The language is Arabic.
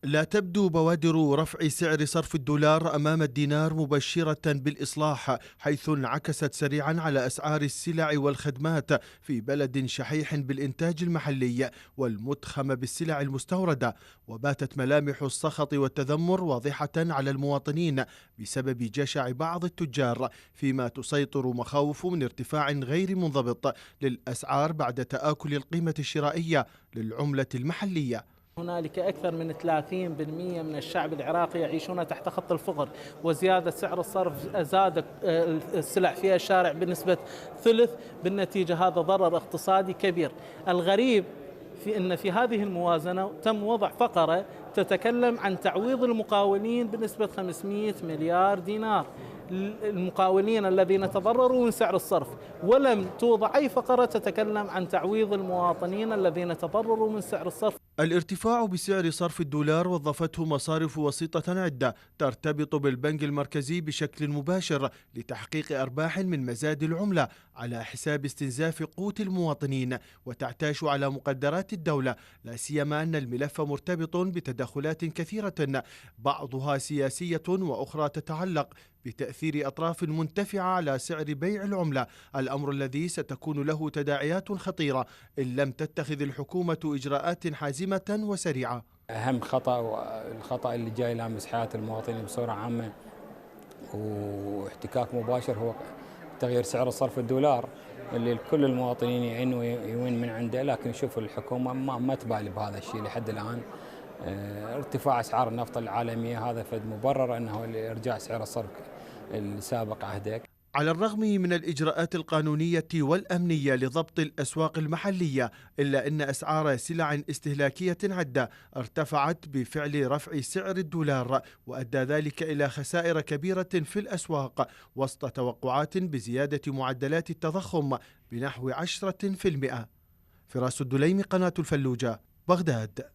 لا تبدو بوادر رفع سعر صرف الدولار أمام الدينار مبشرة بالإصلاح، حيث انعكست سريعا على أسعار السلع والخدمات في بلد شحيح بالإنتاج المحلي والمتخم بالسلع المستوردة. وباتت ملامح السخط والتذمر واضحة على المواطنين بسبب جشع بعض التجار، فيما تسيطر مخاوف من ارتفاع غير منضبط للأسعار بعد تآكل القيمة الشرائية للعملة المحلية. هنالك أكثر من 30% من الشعب العراقي يعيشون تحت خط الفقر، وزيادة سعر الصرف زاد السلع في الشارع بنسبة ثلث، بالنتيجة هذا ضرر اقتصادي كبير. الغريب في هذه الموازنة تم وضع فقرة تتكلم عن تعويض المقاولين بنسبة 500 مليار دينار، المقاولين الذين تضرروا من سعر الصرف، ولم توضع أي فقرة تتكلم عن تعويض المواطنين الذين تضرروا من سعر الصرف. الارتفاع بسعر صرف الدولار وظفته مصارف وسيطة عدة ترتبط بالبنك المركزي بشكل مباشر لتحقيق أرباح من مزاد العملة على حساب استنزاف قوت المواطنين، وتعتاش على مقدرات الدولة، لا سيما أن الملف مرتبط بتدخلات كثيرة بعضها سياسية وأخرى تتعلق بتأثير أطراف منتفعة على سعر بيع العملة، الأمر الذي ستكون له تداعيات خطيرة إن لم تتخذ الحكومة إجراءات حازمة وسريعة. أهم الخطأ اللي جاي لامس حياة المواطنين بصورة عامة واحتكاك مباشر هو تغيير سعر صرف الدولار، اللي كل المواطنين يعينوا يوين من عنده، لكن شوف الحكومة ما تبالي بهذا الشيء لحد الآن. ارتفاع أسعار النفط العالمية هذا فد مبرر أنه إرجاع سعر الصرف السابق عهده. على الرغم من الإجراءات القانونية والأمنية لضبط الأسواق المحلية، إلا أن أسعار سلع استهلاكية عدة ارتفعت بفعل رفع سعر الدولار، وأدى ذلك إلى خسائر كبيرة في الأسواق وسط توقعات بزيادة معدلات التضخم بنحو 10%. فراس الدليمي، قناة الفلوجة، بغداد.